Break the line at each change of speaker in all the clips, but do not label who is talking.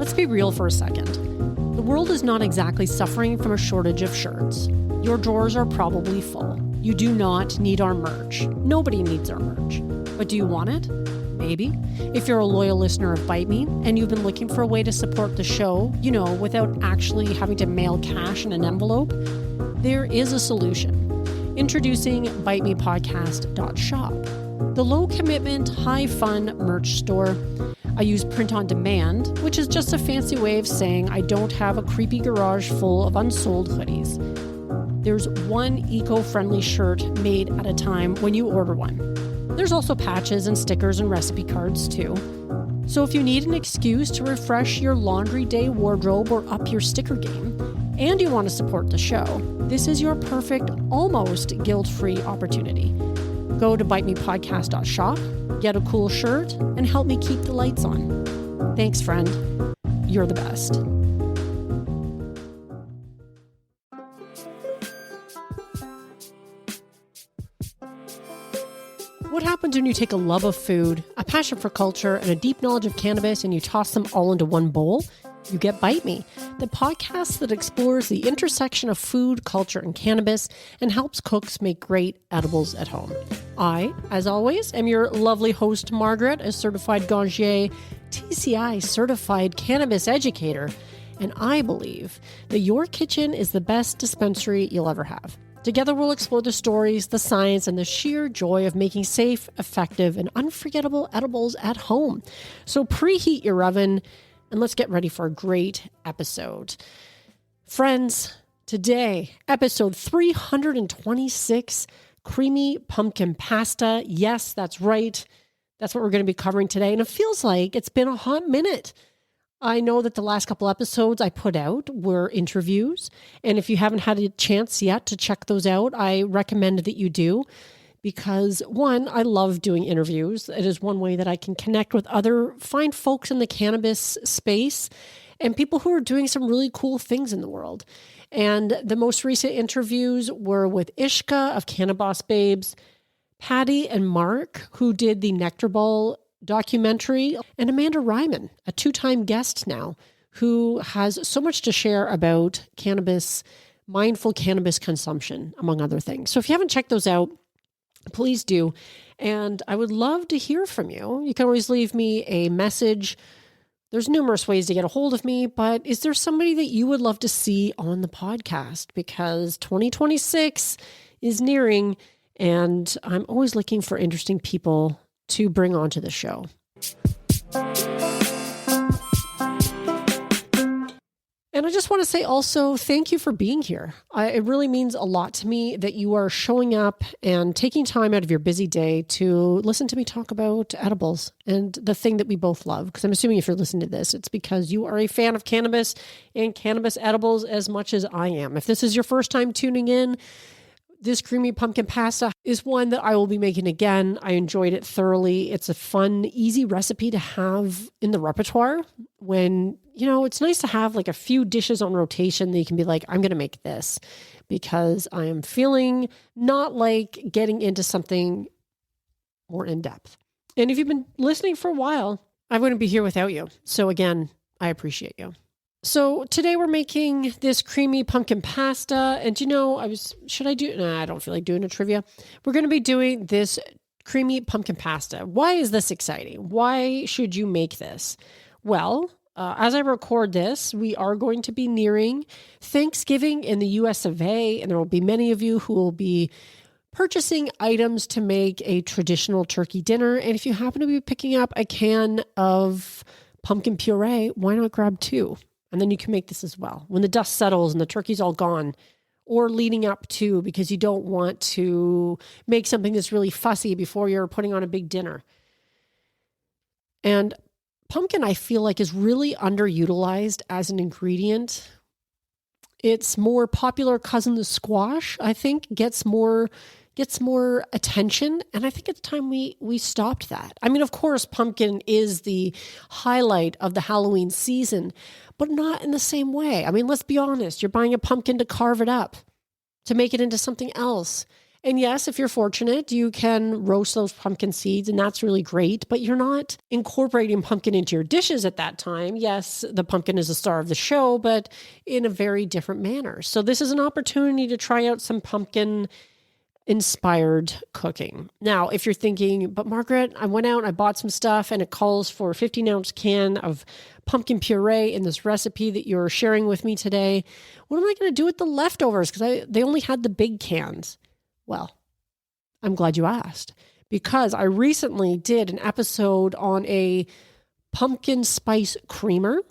Let's be real for a second. The world is not exactly suffering from a shortage of shirts. Your drawers are probably full. You do not need our merch. Nobody needs our merch. But do you want it? Maybe. If you're a loyal listener of Bite Me and you've been looking for a way to support the show, without actually having to mail cash in an envelope, there is a solution. Introducing bitemepodcast.shop, the low-commitment, high-fun merch store. I use print on demand, which is just a fancy way of saying I don't have a creepy garage full of unsold hoodies. There's one eco-friendly shirt made at a time when you order one. There's also patches and stickers and recipe cards too. So if you need an excuse to refresh your laundry day wardrobe or up your sticker game, and you want to support the show, this is your perfect, almost guilt-free opportunity. Go to bitemepodcast.shop, get a cool shirt, and help me keep the lights on. Thanks, friend. You're the best. What happens when you take a love of food, a passion for culture, and a deep knowledge of cannabis and you toss them all into one bowl? You get Bite Me, the podcast that explores the intersection of food, culture, and cannabis and helps cooks make great edibles at home. I, as always, am your lovely host, Margaret, a certified Gangier, TCI certified cannabis educator, and I believe that your kitchen is the best dispensary you'll ever have. Together, we'll explore the stories, the science, and the sheer joy of making safe, effective, and unforgettable edibles at home. So preheat your oven, and let's get ready for a great episode. Friends, today, episode 326, creamy pumpkin pasta. Yes, that's right. That's what we're going to be covering today. And it feels like it's been a hot minute. I know that the last couple episodes I put out were interviews, and if you haven't had a chance yet to check those out, I recommend that you do, because one, I love doing interviews. It is one way that I can connect with other fine folks in the cannabis space and people who are doing some really cool things in the world. And the most recent interviews were with Ishka of Cannabis Babes, Patty and Mark, who did the Nectar Ball documentary, and Amanda Ryman, a two-time guest now, who has so much to share about cannabis, mindful cannabis consumption, among other things. So if you haven't checked those out, please do. And I would love to hear from you. You can always leave me a message. There's numerous ways to get a hold of me, but is there somebody that you would love to see on the podcast? Because 2026 is nearing, and I'm always looking for interesting people to bring onto the show. And I just want to say also, thank you for being here. It really means a lot to me that you are showing up and taking time out of your busy day to listen to me talk about edibles and the thing that we both love. Because I'm assuming if you're listening to this, it's because you are a fan of cannabis and cannabis edibles as much as I am. If this is your first time tuning in, this creamy pumpkin pasta is one that I will be making again. I enjoyed it thoroughly. It's a fun, easy recipe to have in the repertoire when, it's nice to have like a few dishes on rotation that you can be like, I'm going to make this because I am feeling not like getting into something more in depth. And if you've been listening for a while, I wouldn't be here without you. So again, I appreciate you. So today we're making this creamy pumpkin pasta, and I don't feel like doing a trivia. We're going to be doing this creamy pumpkin pasta. Why is this exciting? Why should you make this? Well, as I record this, we are going to be nearing Thanksgiving in the US of A, and there will be many of you who will be purchasing items to make a traditional turkey dinner. And if you happen to be picking up a can of pumpkin puree, why not grab two? And then you can make this as well when the dust settles and the turkey's all gone, or leading up to, because you don't want to make something that's really fussy before you're putting on a big dinner. And pumpkin, I feel like, is really underutilized as an ingredient. Its more popular cousin, the squash, I think gets more attention. And I think it's time we stopped that. I mean, of course, pumpkin is the highlight of the Halloween season, but not in the same way. I mean, let's be honest. You're buying a pumpkin to carve it up, to make it into something else. And yes, if you're fortunate, you can roast those pumpkin seeds, and that's really great, but you're not incorporating pumpkin into your dishes at that time. Yes, the pumpkin is the star of the show, but in a very different manner. So this is an opportunity to try out some pumpkin inspired cooking. Now, if you're thinking, but Margaret, I went out and I bought some stuff and it calls for a 15-ounce can of pumpkin puree in this recipe that you're sharing with me today, what am I going to do with the leftovers? Because they only had the big cans. Well, I'm glad you asked, because I recently did an episode on a pumpkin spice creamer.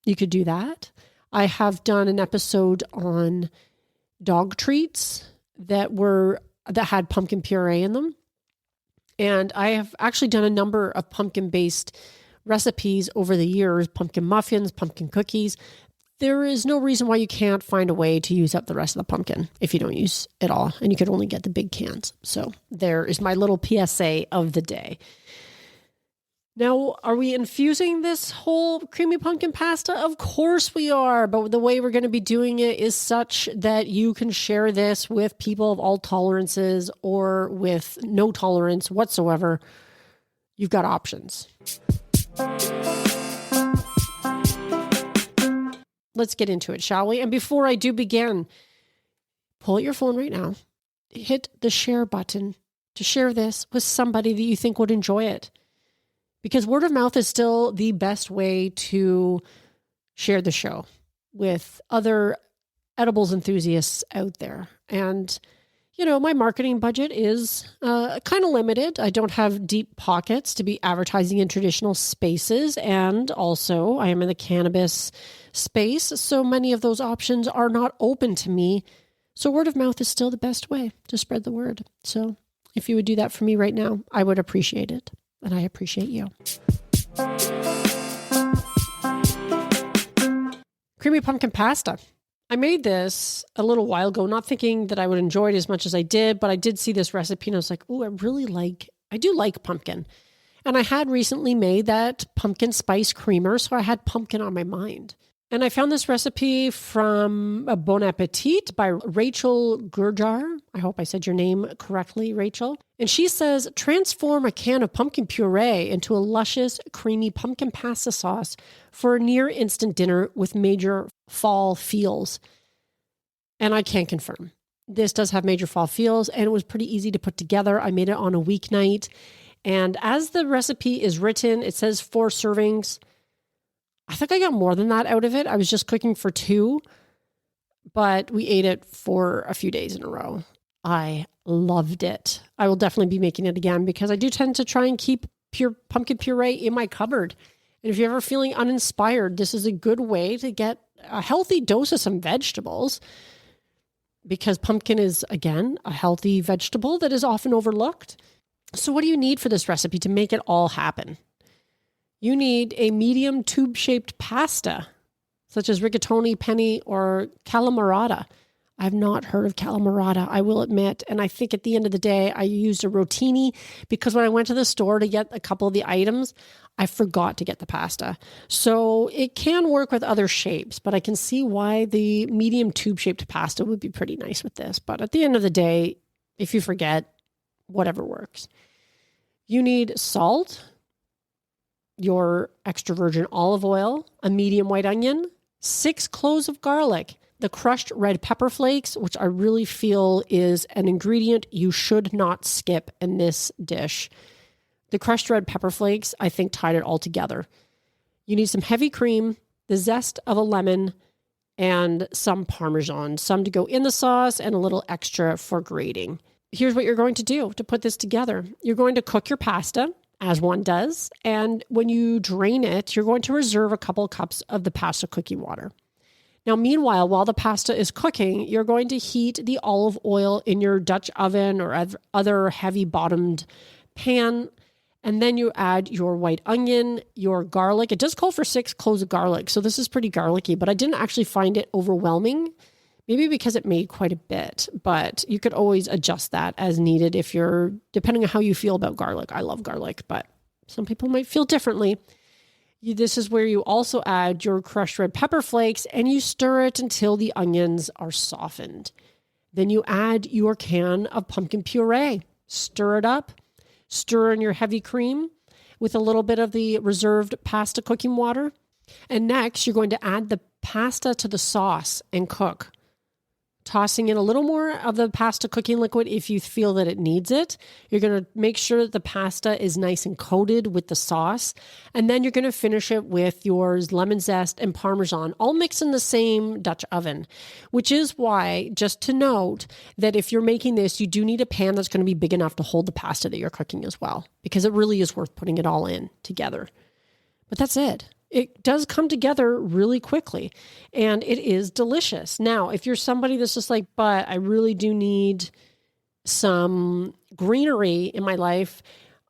You could do that. I have done an episode on dog treats that had pumpkin puree in them. And I have actually done a number of pumpkin-based recipes over the years, pumpkin muffins, pumpkin cookies. There is no reason why you can't find a way to use up the rest of the pumpkin if you don't use it all, and you could only get the big cans. So there is my little PSA of the day. Now, are we infusing this whole creamy pumpkin pasta? Of course we are, but the way we're going to be doing it is such that you can share this with people of all tolerances or with no tolerance whatsoever. You've got options. Let's get into it, shall we? And before I do begin, pull out your phone right now, hit the share button to share this with somebody that you think would enjoy it. Because word of mouth is still the best way to share the show with other edibles enthusiasts out there. And, my marketing budget is kind of limited. I don't have deep pockets to be advertising in traditional spaces. And also, I am in the cannabis space. So many of those options are not open to me. So word of mouth is still the best way to spread the word. So if you would do that for me right now, I would appreciate it. And I appreciate you. Creamy pumpkin pasta. I made this a little while ago, not thinking that I would enjoy it as much as I did, but I did see this recipe and I was like, oh, I do like pumpkin. And I had recently made that pumpkin spice creamer, so I had pumpkin on my mind. And I found this recipe from Bon Appetit by Rachel Gurjar. I hope I said your name correctly, Rachel. And she says, transform a can of pumpkin puree into a luscious, creamy pumpkin pasta sauce for a near instant dinner with major fall feels. And I can confirm. This does have major fall feels, and it was pretty easy to put together. I made it on a weeknight. And as the recipe is written, it says 4 servings. I think I got more than that out of it. I was just cooking for 2, but we ate it for a few days in a row. I loved it. I will definitely be making it again because I do tend to try and keep pure pumpkin puree in my cupboard. And if you're ever feeling uninspired, this is a good way to get a healthy dose of some vegetables, because pumpkin is, again, a healthy vegetable that is often overlooked. So what do you need for this recipe to make it all happen? You need a medium tube-shaped pasta, such as rigatoni, penne, or calamorata. I've not heard of calamorata, I will admit. And I think at the end of the day, I used a rotini because when I went to the store to get a couple of the items, I forgot to get the pasta. So it can work with other shapes, but I can see why the medium tube-shaped pasta would be pretty nice with this. But at the end of the day, if you forget, whatever works. You need salt, your extra virgin olive oil, a medium white onion, 6 cloves of garlic, the crushed red pepper flakes, which I really feel is an ingredient you should not skip in this dish. The crushed red pepper flakes, I think, tied it all together. You need some heavy cream, the zest of a lemon, and some Parmesan, some to go in the sauce and a little extra for grating. Here's what you're going to do to put this together. You're going to cook your pasta, as one does. And when you drain it, you're going to reserve a couple cups of the pasta cooking water. Now, meanwhile, while the pasta is cooking, you're going to heat the olive oil in your Dutch oven or other heavy-bottomed pan. And then you add your white onion, your garlic. It does call for 6 cloves of garlic, so this is pretty garlicky, but I didn't actually find it overwhelming. Maybe because it made quite a bit, but you could always adjust that as needed depending on how you feel about garlic. I love garlic, but some people might feel differently. This is where you also add your crushed red pepper flakes and you stir it until the onions are softened. Then you add your can of pumpkin puree, stir it up, stir in your heavy cream with a little bit of the reserved pasta cooking water. And next, you're going to add the pasta to the sauce and cook, tossing in a little more of the pasta cooking liquid if you feel that it needs it. You're going to make sure that the pasta is nice and coated with the sauce. And then you're going to finish it with your lemon zest and Parmesan, all mixed in the same Dutch oven, which is why, just to note, that if you're making this, you do need a pan that's going to be big enough to hold the pasta that you're cooking as well, because it really is worth putting it all in together. But that's it. It does come together really quickly, and it is delicious. Now, if you're somebody that's just like, but I really do need some greenery in my life,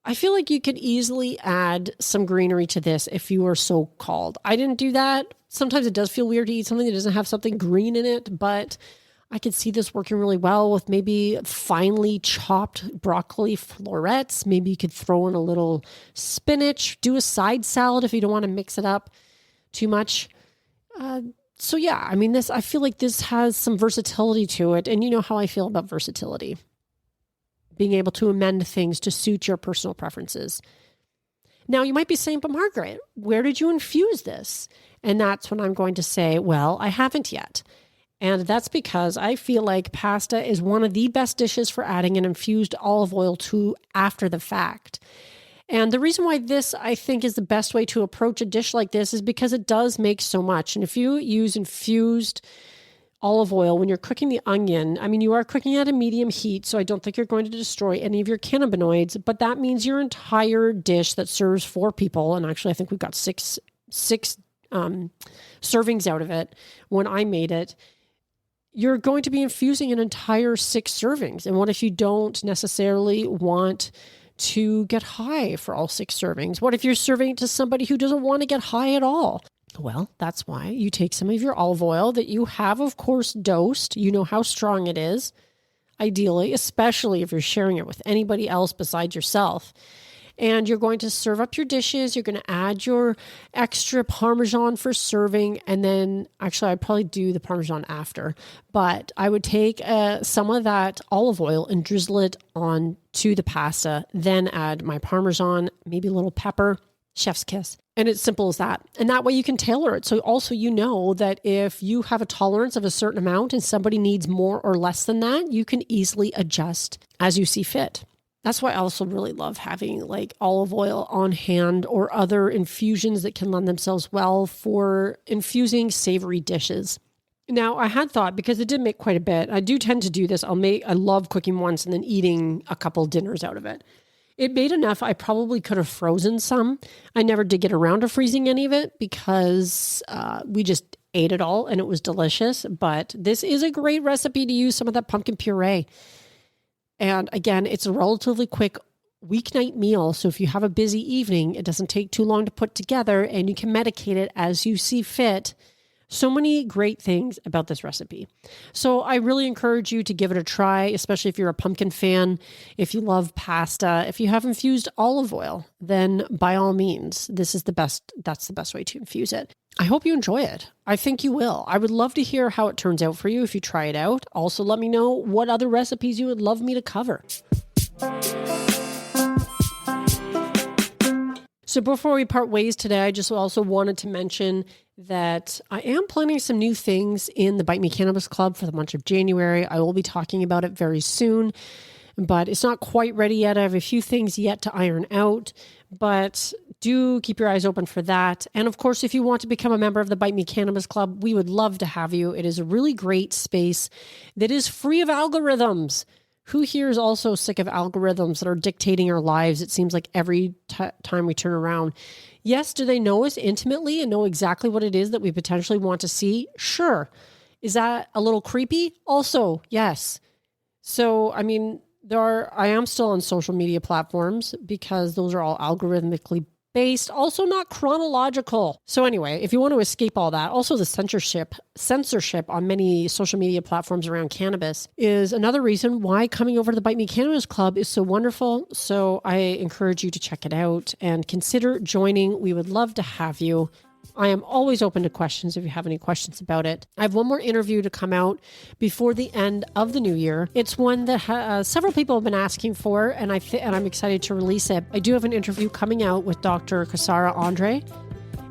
I feel like you could easily add some greenery to this if you are so called. I didn't do that. Sometimes it does feel weird to eat something that doesn't have something green in it, but I could see this working really well with maybe finely chopped broccoli florets. Maybe you could throw in a little spinach, do a side salad if you don't want to mix it up too much. So yeah, I mean, I feel like this has some versatility to it. And you know how I feel about versatility. Being able to amend things to suit your personal preferences. Now you might be saying, but Margaret, where did you infuse this? And that's when I'm going to say, well, I haven't yet. And that's because I feel like pasta is one of the best dishes for adding an infused olive oil to after the fact. And the reason why this, I think, is the best way to approach a dish like this is because it does make so much. And if you use infused olive oil when you're cooking the onion, I mean, you are cooking at a medium heat, so I don't think you're going to destroy any of your cannabinoids, but that means your entire dish that serves 4 people, and actually I think we've got six servings out of it when I made it, you're going to be infusing an entire 6 servings. And what if you don't necessarily want to get high for all 6 servings? What if you're serving it to somebody who doesn't want to get high at all? Well, that's why you take some of your olive oil that you have, of course, dosed. You know how strong it is, ideally, especially if you're sharing it with anybody else besides yourself. And you're going to serve up your dishes. You're going to add your extra Parmesan for serving. And then actually, I'd probably do the Parmesan after. But I would take some of that olive oil and drizzle it on to the pasta. Then add my Parmesan, maybe a little pepper, chef's kiss. And it's simple as that. And that way you can tailor it. So also you know that if you have a tolerance of a certain amount and somebody needs more or less than that, you can easily adjust as you see fit. That's why I also really love having like olive oil on hand or other infusions that can lend themselves well for infusing savory dishes. Now, I had thought, because it did make quite a bit, I do tend to do this. I love cooking once and then eating a couple dinners out of it. It made enough. I probably could have frozen some. I never did get around to freezing any of it because we just ate it all and it was delicious. But this is a great recipe to use some of that pumpkin puree. And again, it's a relatively quick weeknight meal. So if you have a busy evening, it doesn't take too long to put together and you can medicate it as you see fit. So many great things about this recipe. So I really encourage you to give it a try, especially if you're a pumpkin fan, if you love pasta, if you have infused olive oil, then by all means, that's the best way to infuse it. I hope you enjoy it. I think you will. I would love to hear how it turns out for you if you try it out. Also, let me know what other recipes you would love me to cover. So before we part ways today, I just also wanted to mention that I am planning some new things in the Bite Me Cannabis Club for the month of January. I will be talking about it very soon, but it's not quite ready yet. I have a few things yet to iron out, but do keep your eyes open for that. And of course, if you want to become a member of the Bite Me Cannabis Club, we would love to have you. It is a really great space that is free of algorithms. Who here is also sick of algorithms that are dictating our lives? It seems like every time we turn around. Yes, do they know us intimately and know exactly what it is that we potentially want to see? Sure. Is that a little creepy? Also, yes. So, I mean, I am still on social media platforms because those are all algorithmically based, also not chronological. So anyway, if you want to escape all that, also the censorship on many social media platforms around cannabis is another reason why coming over to the Bite Me Cannabis Club is so wonderful. So I encourage you to check it out and consider joining. We would love to have you. I am always open to questions if you have any questions about it. I have one more interview to come out before the end of the new year. It's one that several people have been asking for, and I'm excited to release it. I do have an interview coming out with Dr. Casara Andre,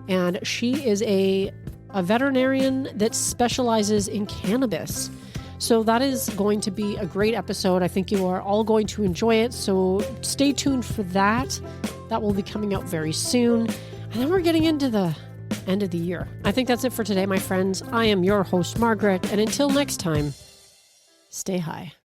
and she is a veterinarian that specializes in cannabis. So that is going to be a great episode. I think you are all going to enjoy it. So stay tuned for that. That will be coming out very soon. And then we're getting into the end of the year. I think that's it for today, my friends. I am your host, Margaret. And until next time, stay high.